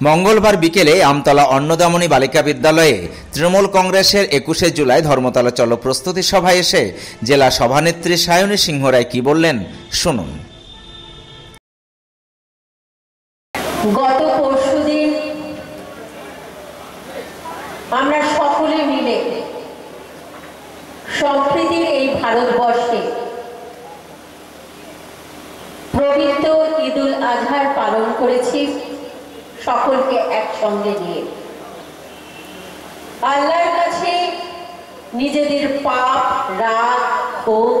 মঙ্গলবার বিকেলে আমতলা অন্নদামণি বালিকা বিদ্যালয়ে তৃণমূল কংগ্রেসের ২১শে জুলাই ধর্মতলা চলো প্রস্তুতি সভায় এসে জেলা সভানেত্রী সায়নী সিংহ রায় কি বললেন শুনুন। গত পরশুদিন আমরা সকলে মিলে সম্প্রীতির এই ভারতবর্ষে পবিত্র ঈদুল আজহার পালন করেছি সকলকে একসঙ্গে নিয়ে। আল্লাহর কাছে নিজেদের পাপ, রাগ, ক্ষোভ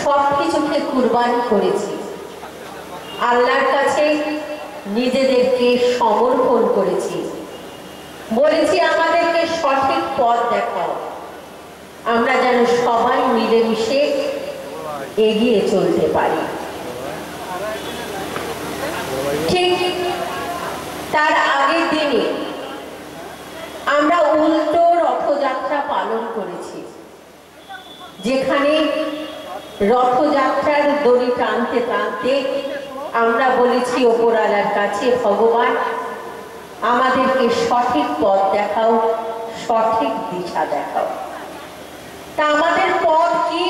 সবকিছুকে কুরবানি করেছি। আল্লাহর কাছে নিজেদেরকে সমর্পণ করেছি, বলেছি আমাদেরকে সঠিক পথ দেখাও, আমরা যেন সবাই মিলেমিশে এগিয়ে চলতে পারি। ঠিক তার আগের দিনে আমরা উল্টো রথযাত্রা পালন করেছি, যেখানে রথযাত্রার দড়ি টানতে টানতে আমরা বলেছি ওপরওয়ালার কাছে, ভগবান আমাদেরকে সঠিক পথ দেখাও, সঠিক দিশা দেখাও। তা আমাদের পথ কি?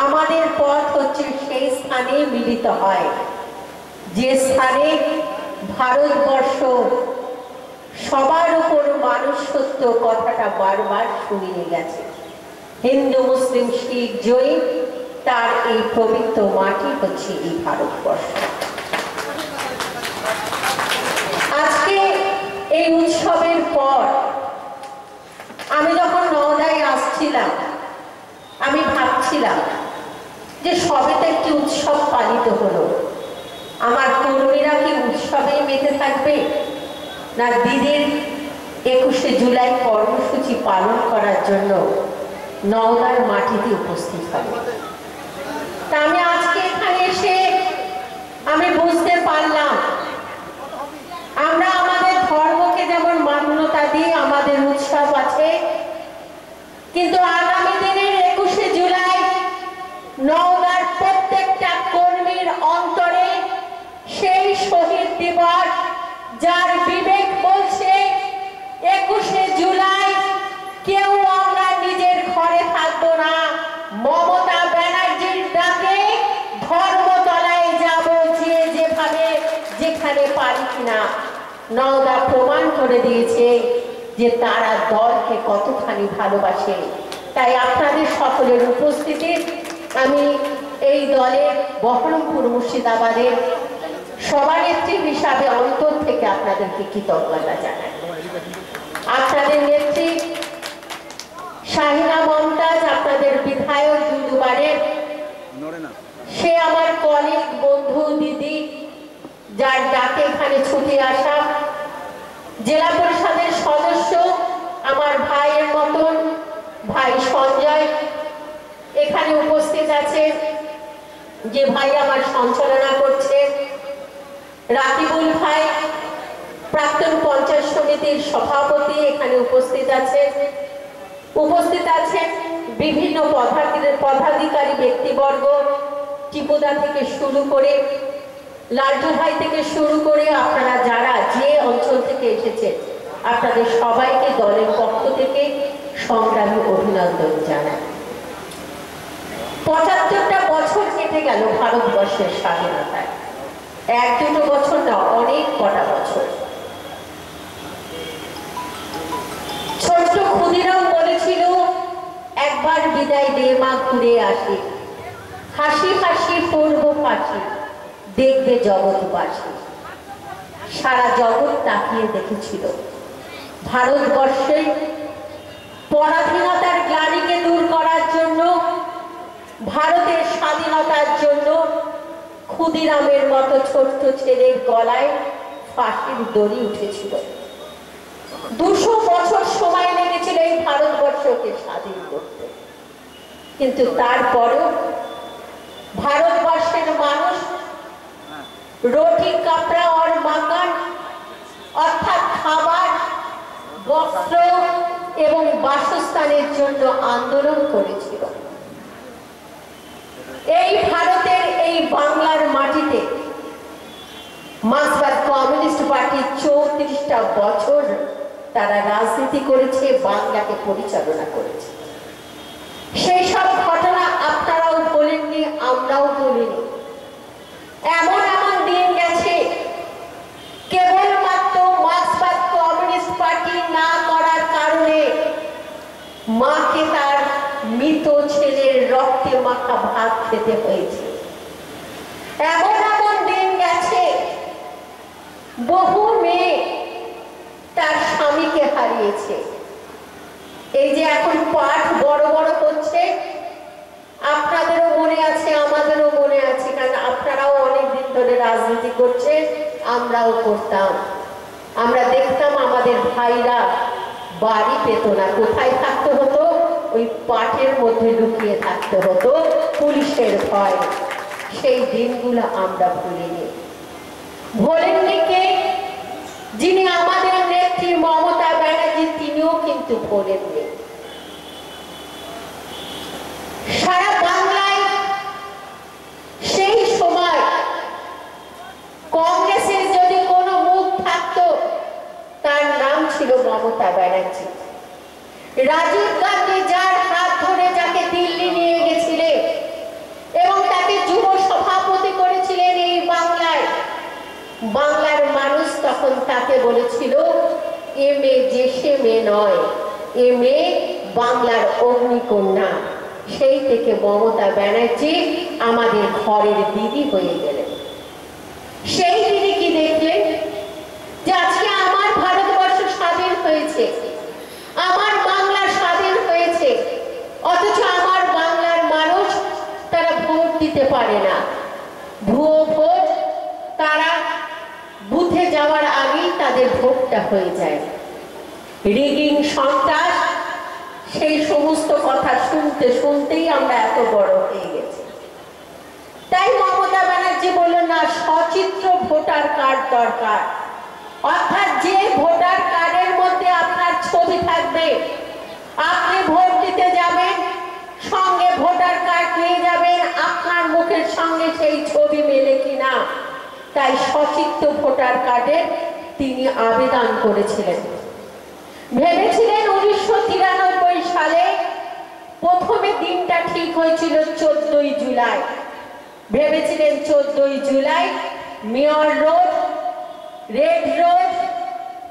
আমাদের পথ হচ্ছে সেই স্থানে মিলিত হয় যে স্থানে ভারতবর্ষ সবার উপর মানুষত্ব কথাটা বারবার শুনিয়ে গেছে। হিন্দু, মুসলিম, শিখ, জৈন, তার এই পবিত্র মাটি হচ্ছে এই ভারতবর্ষ। আজকে এই উৎসবের পর আমি যখন নওদায় আসছিলাম, আমি ভাবছিলাম যে সবে তো একটি উৎসব পালিত হলো, আমার কর্মীরা কি উৎসবে মেতে থাকবে, না দিদির ২১শে জুলাই কর্মসূচি পালন করার জন্য নওদার মাটিতে উপস্থিত হবে। তা আমি আজকে এখানে এসে আমি বুঝতে পারলাম, আমরা আমাদের ধর্মকে যেমন মান্যতা দিই, আমাদের উৎসব আছে, কিন্তু আগামী দিনের ২১শে জুলাই নওদার প্রত্যেকটা কর্মীর অন্তরে সেই শহীদ দিবস, যার বিবেক বলছে ২১শে জুলাই কেউ আমরা নিজের ঘরে থাকবো না, মমতা ব্যানার্জির ডাকে ধর্মতলায় যাব, যে যেভাবে যেখানে পারি কিনা। নওদা প্রমাণ করে দিয়েছে যে তারা দলকে কতখানি ভালোবাসে। তাই আপনাদের সকলের উপস্থিতি আমি এই দলের বহরমপুর মুর্শিদাবাদের সভানেত্রী হিসাবে অন্তর থেকে আপনাদেরকে কৃতজ্ঞতা জানাই। আপনাদের নেত্রী শাহিনা মমতাজ, আপনাদের বিধায়ক দুবারের, সে আমার কলিগ, বন্ধু, দিদি, যার ডাকে এখানে ছুটে আসা, জেলা পরিষদের সদস্য আমার ভাইয়ের মতন ভাই সঞ্জয় এখানে উপস্থিত আছে, যে ভাই আমার সঞ্চালনা করছে, রাকিবুল ভাই প্রাক্তন পঞ্চায়েত সমিতির সভাপতি এখানে উপস্থিত আছে, বিভিন্ন পদাধিকারী ব্যক্তিবর্গ, টিপুদা থেকে শুরু করে, লালটু ভাই থেকে শুরু করে, আপনারা যারা যে অঞ্চল থেকে এসেছেন আপনাদের সবাইকে দলের পক্ষ থেকে সংগ্রামী অভিনন্দন জানাই। ৭৫টা বছর কেটে গেল ভারতবর্ষের স্বাধীনতায়, ১-২ বছর না, অনেক কটা বছর। ছোট্ট ক্ষুদিরাম বলেছিল, একবার বিদায় দে মা, ঘুরে আসি, হাসি হাসি পূর্ব ফাঁসি, দেখবে জগৎবাসী। সারা জগৎ তাকিয়ে দেখেছিল ভারতবর্ষে পরাধীনতার গ্লানিকে দূর করার জন্য, ভারতের স্বাধীনতার জন্য ক্ষুদিরামের মতো ছোট্ট ছেলের গলায় ফাঁসির দড়ি উঠেছিল। ২০০ বছর সময় লেগেছিল এই ভারতবর্ষকে স্বাধীন করতে, কিন্তু তারপরেও ভারতবর্ষের মানুষ রুটি, কাপড়া আর মাকান অর্থাৎ খাবার, বস্ত্র এবং বাসস্থানের জন্য আন্দোলন করেছিল। এই ভারতের এই বাংলার মাটিতে মার্ক্সবাদ কমিউনিস্ট পার্টি 34টা বছর তারা রাজনীতি করেছে, বাংলাকে পরিচালনা করেছে। সেই সব ঘটনা আপনারাও বলেননি, আমরাও বলিনি। এমন এমন দিন গেছে, কেবলমাত্র মার্ক্সবাদ কমিউনিস্ট পার্টি না করার কারণে মাকে তার মৃত ছেলের রক্তে মাখা ভাত খেতে হয়েছে। এমন এমন দিন গেছে, বহু মেয়ে তার স্বামীকে হারিয়েছে। এই যে এখন পাঠ বড় বড় হচ্ছে, আপনাদেরও মনে আছে, আমাদেরও মনে আছে, কারণ আপনারাও অনেকদিন ধরে রাজনীতি করছেন, আমরাও করতাম। আমরা দেখতাম আমাদের ভাইরা বাড়ি পেত না, কোথায় থাকতে হতো? ওই পাঠের মধ্যে লুকিয়ে থাকতে হতো পুলিশের ভয়। সেই দিনগুলো আমরা ভুলিনি। ভোলেননি কে? যিনি আমাদের নেত্রী মমতা ব্যানার্জি, তিনিও কিন্তু ভোলেননি। সারা বাংলায় সেই সময় কংগ্রেসের যদি কোনো মুখ থাকতো, তার নাম ছিল মমতা ব্যানার্জি। রাজীব গান্ধী যার হাত ধরে যাকে দিল্লি নিয়ে গেছিলেন এবং তাকে যুব সভাপতি করেছিলেন এই বাংলায়, বাংলার মানুষ তখন তাকে বলেছিল এ মেয়ে যে সে মেয়ে নয়, এ মেয়ে বাংলার অগ্নিকন্যা। সেই থেকে মমতা ব্যানার্জি আমাদের ঘরের দিদি হয়ে গেলেন। সেই দিদি কি দেখলেন যে আজকে আমার ভারতবর্ষ স্বাধীন হয়েছে, আমার বাংলা স্বাধীন হয়েছে, অথচ আমার বাংলার মানুষ তারা ভোট দিতে পারে না। ভুয়ো ভোট, তারা বুথে যাওয়ার আগেই তাদের ভোটটা হয়ে যায়। রিগিং, সন্ত্রাস, সেই সমস্ত কথা শুনতে শুনতেই আমরা এত বড় হয়ে গেছি। তাই মমতা ব্যানার্জি বললেন না, সচিত্র ভোটার কার্ড দরকার। অর্থাৎ যে ভোটার কার্ডের মধ্যে আপনার ছবি থাকবে, আপনি ভোট দিতে যাবেন, সঙ্গে ভোটার কার্ড নিয়ে যাবেন, আপনার মুখের সঙ্গে সেই ছবি মেলে কিনা। তাই সচিত্র ভোটার কার্ডের তিনি আবেদন করেছিলেন। ভেবেছিলেন 1993 সালে প্রথমে দিনটা ঠিক হয়েছিল 14ই জুলাই। ভেবেছিলেন 14ই জুলাই মেয়র রোড, রেড রোড,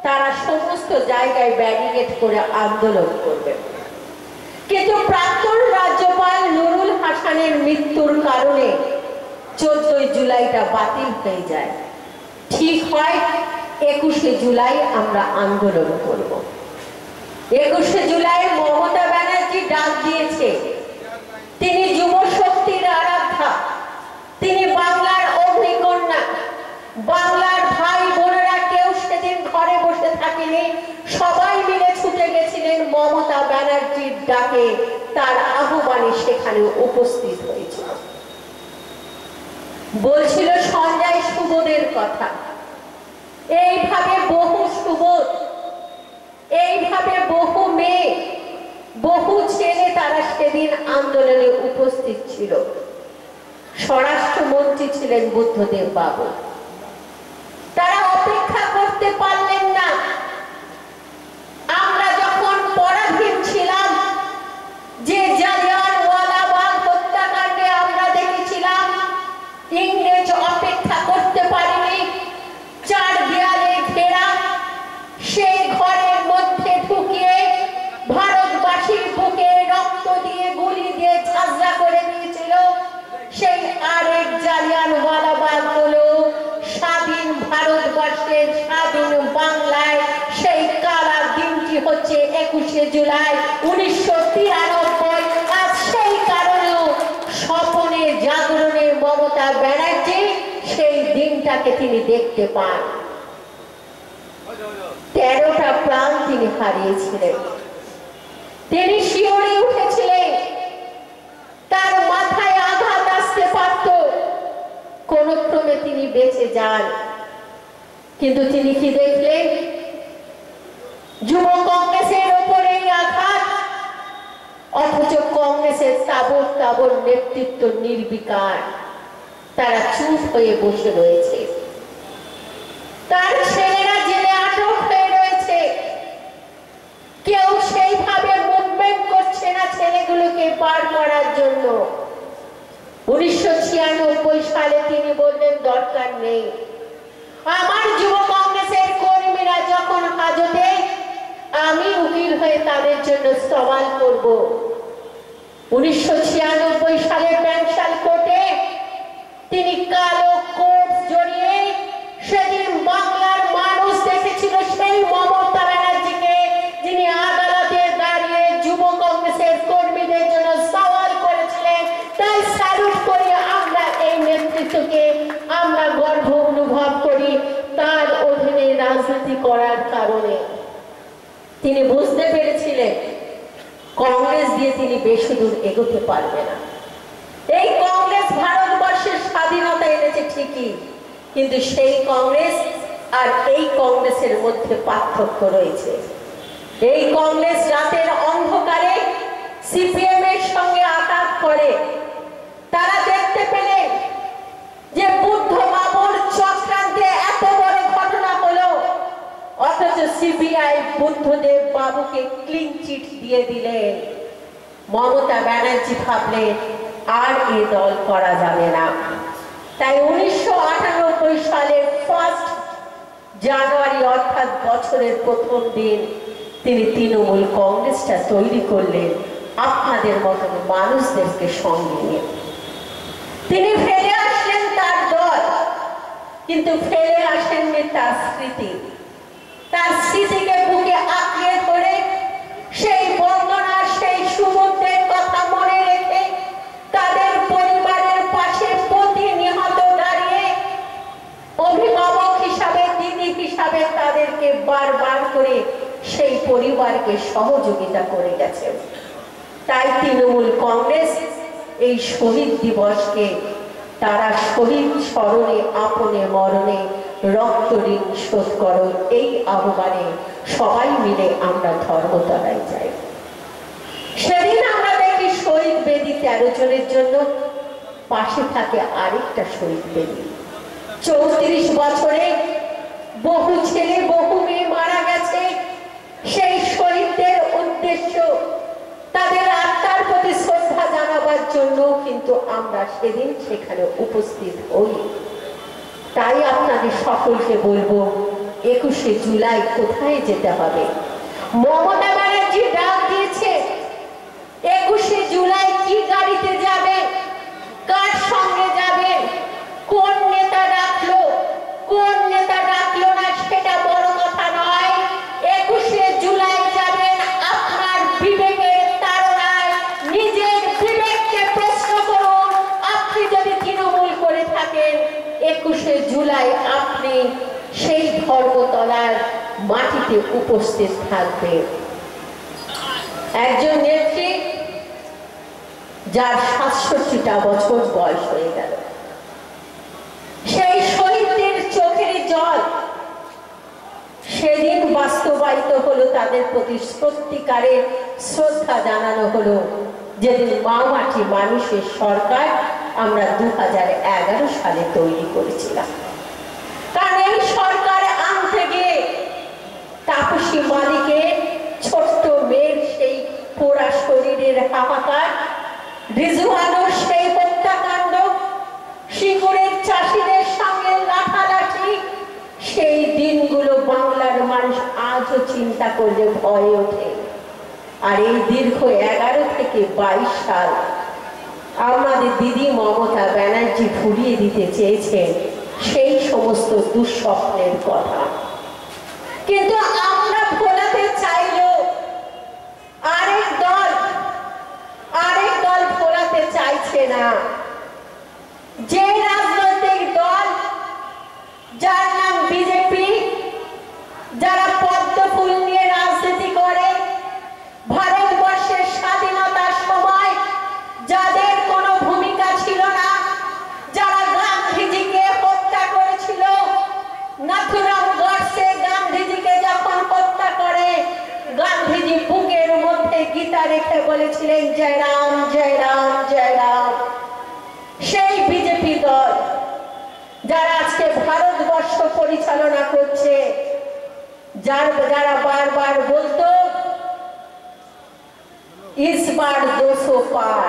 তারা সমস্ত জায়গায় ব্যারিকেড করে আন্দোলন করবে। কিন্তু প্রাক্তন রাজ্যপাল নুরুল হাসানের মৃত্যুর কারণে 14ই জুলাইটা বাতিল হয়ে যায়। ঠিক হয় 21শে জুলাই আমরা আন্দোলন করব। 21শে জুলাই মমতা ব্যানার্জি ডাক দিয়েছে। তিনি যুব শক্তির আরাধ্যা, তিনি বাংলার অগ্নিকন্যা। বাংলার ভাই বোনেরা কেউ সেদিন ঘরে বসে থাকেনি, সবাই মিলে ছুটে গেছিলেন মমতা ব্যানার্জির ডাকে, তার আহ্বানে সেখানে উপস্থিত হয়েছিল। বলছিল সঞ্জয় সুবোধের কথা। এইভাবে বহু সুবোধ, এইভাবে বহু মেয়ে, বহু ছেলে তারা সেদিন আন্দোলনে উপস্থিত ছিল। স্বরাষ্ট্রমন্ত্রী ছিলেন বুদ্ধদেব বাবু। তারা অপেক্ষা করতে পারলেন না। আমরা যখন পরাধীন ছিলাম, যে জালিয়ানওয়ালাবাগ হত্যাকাণ্ডে আমরা দেখেছিলাম, ইংরেজ অপেক্ষা করতে পারেনি। 4 দেয়ালে ঘেরা সেই ঘরের মধ্যে ঢুকিয়ে ভারতবাসীর বুকে রক্ত দিয়ে, গুলি দিয়ে ঝাঁঝরা করে দিয়েছিল। সেই আরেক জালিয়ানওয়ালাবাগ হলো স্বাধীন ভারতবর্ষের, স্বাধীন বাংলায় সেই কালা দিনটি হচ্ছে 21শে জুলাই 1993। আর সেই কারণেও স্বপনে জাগরণে মমতা ব্যানার্জি সেই দিনটাকে তিনি দেখতে পান। 13টা প্রাণ তিনি হারিয়েছিলেন। তিনি শিহরে উঠেছিলেন। তার মাথায় আঘাত আসতে পারত, কোন ক্রমে তিনি বেঁচে যান। কিন্তু তিনি কি দেখলেন? যুব কংগ্রেসের উপরে আঘাত, অথচ কংগ্রেসের তাবর তাবর নেতৃত্ব নির্বিকার, তারা চুপ হয়ে বসে রয়েছে। তার ছেলেরা জেলে আটক হয়ে রয়েছে, কেউ সেইভাবে মুভমেন্ট করছে না ছেলেগুলোকে পার করার জন্য। 1996 সালে তিনি বললেন দরকার নেই। আমার যুব কংগ্রেসের কর্মীরা যখন হাজতে, আমি উকিল হয়ে তাদের জন্য সওয়াল করব। 1996 সালে ব্যাংশাল কোর্টে তিনি কালো কোট জড়িয়ে সেদিন বাংলার মানুষ দেখেছিল সেই মমতা ব্যানার্জিকে, যিনি আদালতে দাঁড়িয়ে যুব কংগ্রেসের কর্মীদের জন্য সওয়াল করেছিলেন। তাই স্যালুট করি আমরা এই নেতৃত্বকে, আমরা গর্ব অনুভব করি তার অধীনে রাজনীতি করার কারণে। তিনি বুঝতে পেরেছিলেন কংগ্রেস দিয়ে তিনি বেশি দূর এগোতে পারবে না। এই কংগ্রেস ভারতবর্ষের স্বাধীনতা এনেছে ঠিকই, কিন্তু সেই কংগ্রেস আর এই কংগ্রেসের মধ্যে পার্থক্য রয়েছে। এই কংগ্রেস রাতের অন্ধকারে সিপিএম এর সঙ্গে আঘাত করে। তারা দেখতে পেলেন যে বুদ্ধ বাবুর চক্রান্তে এত বড় ঘটনা হলো, অথচ সিবিআই বুদ্ধদেব বাবুকে ক্লিন চিট দিয়ে দিলেন। মমতা ব্যানার্জি ভাবলেন আর এ দল করা যাবে না। তাই 1998 সালের 1 জানুয়ারি অর্থাৎ বছরের প্রথম দিন তিনি তৃণমূল কংগ্রেসটা তৈরি করলেন আপনাদের মতন মানুষদেরকে সঙ্গে নিয়ে। তিনি ফেলে আসলেন তার দল, কিন্তু ফেলে আসেননি তার স্মৃতি। তার স্মৃতিকে বুকে আঁকড়ে ধরে সেই বন্দনার সেই সুমুদ্রের কথা মনে রেখে তাদের পরিবারের পাশে প্রতিনিয়ত দাঁড়িয়ে অভিভাবক হিসাবে, দিদি হিসাবে তাদেরকে বারবার করে সেই পরিবারকে সহযোগিতা করে গেছে। তাই তৃণমূল কংগ্রেস এই শহীদ দিবসকে তারা শহীদ স্মরণে আপনে মরণে রক্ত ঋণ শোধ করো এই আহ্বানে সবাই মিলে আমরা ধর্মতলায় যাই। সেদিন আমরা দেখি শহীদ বেদি 13 জনের জন্য, পাশে থাকে আরেকটা শহীদ বেদি। 34 বছরে বহু ছেলে বহু মেয়ে মারা গেছে। সেই শহীদদের উদ্দেশ্য তাদের আত্মার প্রতি শ্রদ্ধা জানাবার জন্য কিন্তু আমরা সেদিন সেখানে উপস্থিত হই। তাই আপনাদের সকলকে বলবো 21শে জুলাই কোথায় যেতে হবে। মমতা ব্যানার্জি ডাক দিয়েছে 21শে জুলাই কি গাড়িতে যাবে, কার সঙ্গে যাবে, কোন নেতা ডাকলো, কোন নেতা ডাকলো না সেটা বড় কথা নয়। 21শে জুলাই যাবেন আপনার বিবেকের তাড়নায়। নিজের বিবেককে প্রশ্ন করুন। আপনি যদি তৃণমূল করে থাকেন 21শে জুলাই আপনি সেই ধর্মতলার মাটিতে উপস্থিত থাকবেন। একজন নেত্রী যার 67টা বছর বয়স হয়ে গেল, সেই শহীদদের চোখের জল সেদিন বাস্তবায়িত হলো, তাদের প্রতি সত্যিকারের শ্রদ্ধা জানানো হলো যেদিন মা মাটি মানুষের সরকার আমরা 2011 সালে তৈরি করেছিলাম। কারণ এই সরকার আনতে গিয়ে তাপসী মালিকের ছোট্ট মেয়ের সেই পোড়া শরীরের হাহাকার, রিজওয়ানোর সেই হত্যাকাণ্ড, শিকড়ের চাষিদের সঙ্গে লাঠালাঠি, সেই দিনগুলো বাংলার মানুষ আজও চিন্তা করলে ভয় ওঠে। আর এই দীর্ঘ 11 থেকে 22 সাল আমাদের দিদি মমতা ব্যানার্জি ভুলিয়ে দিতে চেয়েছেন সেই সমস্ত দুঃস্বপ্নের কথা, কিন্তু আমরা ভোলাতে চাইলেও আরেক দল ভোলাতে চাইছে না। যে রাজনৈতিক দল যার নাম বিজেপি, যারা পদ্ম ফুল নিয়ে রাজনীতি করে, ভারতবর্ষের স্বাধীনতার সময় যাদের কোনো ভূমিকা ছিল না, যারা গান্ধীজিকে হত্যা করেছিল, নাথুরাম গডসে গান্ধীজিকে যখন হত্যা করে, গান্ধীজি বুকের মধ্যে গীতা রেখে বলেছিলেন জয় রাম জয় রাম জয় রাম। সেই বিজেপি দল যারা আজকে ভারতবর্ষ পরিচালনা করছে, যারা বারবার বলতো इस बार 200 पार,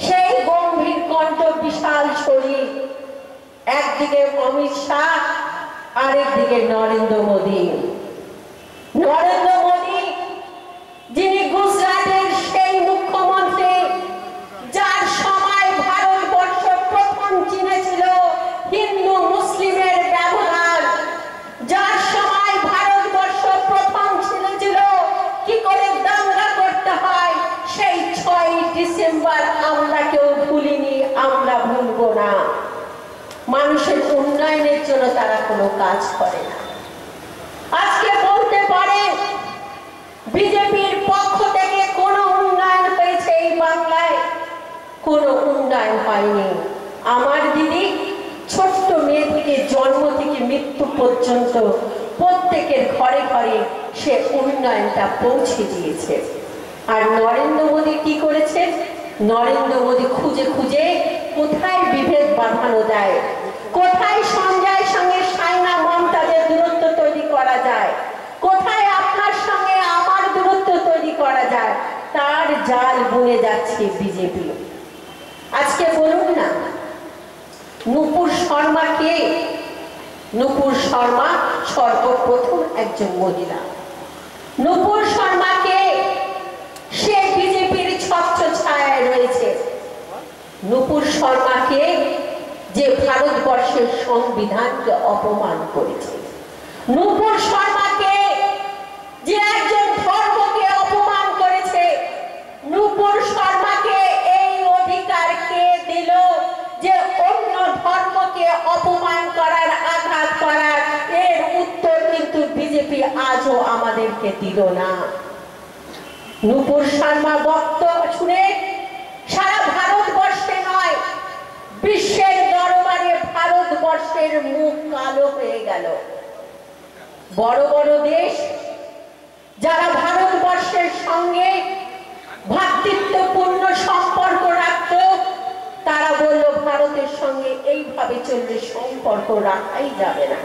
সেই গম্ভীর কণ্ঠ, বিশাল শরীর, একদিকে অমিত শাহ, আরেকদিকে নরেন্দ্র মোদী। নরেন্দ্র মোদী যিনি গুজরাটের সেই মুখ্যমন্ত্রী যার সময় ভারতবর্ষ প্রথম চিনেছিল হিন্দু মুসলিমের ব্যবধান, যার সময় ভারতবর্ষ প্রথম চিনেছিল কি করে দাঙ্গা করতে হয়, সেই 6 ডিসেম্বর আমরা কেউ ভুলিনি, আমরা ভুলবো না। মানুষের উন্নয়নের জন্য তারা কোনো কাজ করে না। আজকে বলতে পারে বিজেপির পক্ষ থেকে কোনো উন্নয়ন হয়েছে এই বাংলায়? কোনো উন্নয়ন হয়নি। আমার দিদি ছোট্ট মেয়ে থেকে জন্ম থেকে মৃত্যু পর্যন্ত প্রত্যেকের ঘরে ঘরে সে উন্নয়নটা পৌঁছে দিয়েছে। আর নরেন্দ্র মোদী কি করেছে? নরেন্দ্র মোদী খুঁজে খুঁজে কোথায় বিভেদ বাঁধানো যায়, কোথায় সঞ্জয়ের সঙ্গে সাইনা মমতাজের দূরত্ব তৈরি করা যায়, কোথায় আপনার সঙ্গে আমার দূরত্ব তৈরি করা যায়, তার জাল বুনে যাচ্ছে বিজেপি। আজকে বলুন না, নূপুর শর্মা কে? নূপুর শর্মা সর্বপ্রথম একজন মহিলা। নূপুর শর্মা কে? সে বিজেপির ছত্রছায়ায় রয়েছে। নূপুর শর্মাকে যে ভারতবর্ষের সংবিধানকে অপমান করেছে, নূপুর শর্মাকে যে একজন ধর্মকে অপমান করেছে, নূপুর শর্মাকে এই অধিকার কে দিল যে অন্য ধর্মকে অপমান করার, আঘাত করার? এর উত্তর কিন্তু বিজেপি আজও আমাদেরকে দিল না। নূপুর শর্মা বক্তব্য শুনে সারা ভারতবর্ষে নয়, বিশ্বের দরবারে ভারতবর্ষের মুখ কালো হয়ে গেল। বড় বড় দেশ যারা ভারতবর্ষের সঙ্গে ভ্রাতৃত্বপূর্ণ সম্পর্ক রাখত, তারা বলল ভারতের সঙ্গে এইভাবে চললে সম্পর্ক রাখাই যাবে না।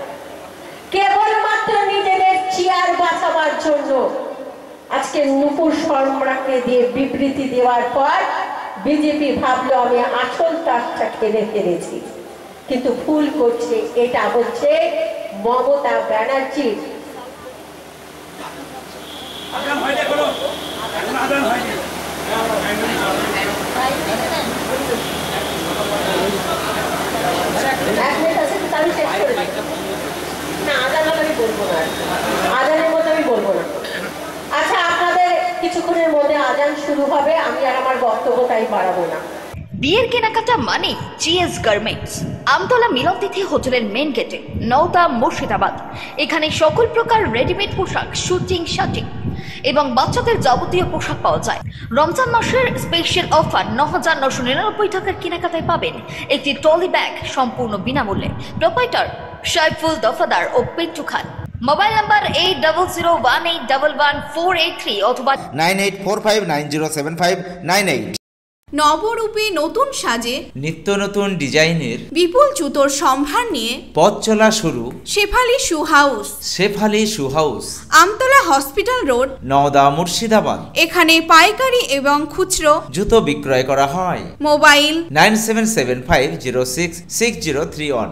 কেবলমাত্র নিজেদের চেয়ার বাঁচাবার জন্য আজকে নূপুর শর্মাকে দিয়ে বিবৃতি দেওয়ার পর বিজেপি ভাবলো আমি আসল তাসটা খেলে ফেলেছি, কিন্তু ভুল করছে। এটা হচ্ছে মমতা ব্যানার্জি। আজানের মতো আমি বলবো না। আচ্ছা, আপনাদের কিছুক্ষণের মধ্যে আজান শুরু হবে, আমি আর আমার বক্তব্য তাই বাড়াবো না। বিয়ের কেনাকাটা মানে জিএস গার্মেন্টস, আমতলা মিলনতিথি হোটেলের মেন গেটে, নওদা, মুর্শিদাবাদ। এখানে সকল প্রকার রেডিমেড পোশাক, শুটিং, শার্টিং এবং বাচ্চাদের যাবতীয় পোশাক পাওয়া যায়। রমজান মাসের স্পেশাল অফার ৯,৯৯৯ টাকার কেনাকাটায় পাবেন একটি ট্রলি ব্যাগ সম্পূর্ণ বিনামূল্যে। প্রোপাইটার সাইফুল দফাদার ও পিন্টু খান। মোবাইল নাম্বার 8001811483 অথবা 9845907598। নবরূপে নতুন সাজে নিত্য নতুন ডিজাইনের বিপুল জুতোর সম্ভার নিয়ে পথ চলা শুরু Shefali shoe house. Shefali shoe house, Amtala hospital road, Nowda, Murshidabad. এখানে পাইকারি এবং খুচরো জুতো বিক্রয় করা হয়। মোবাইল 9775066031।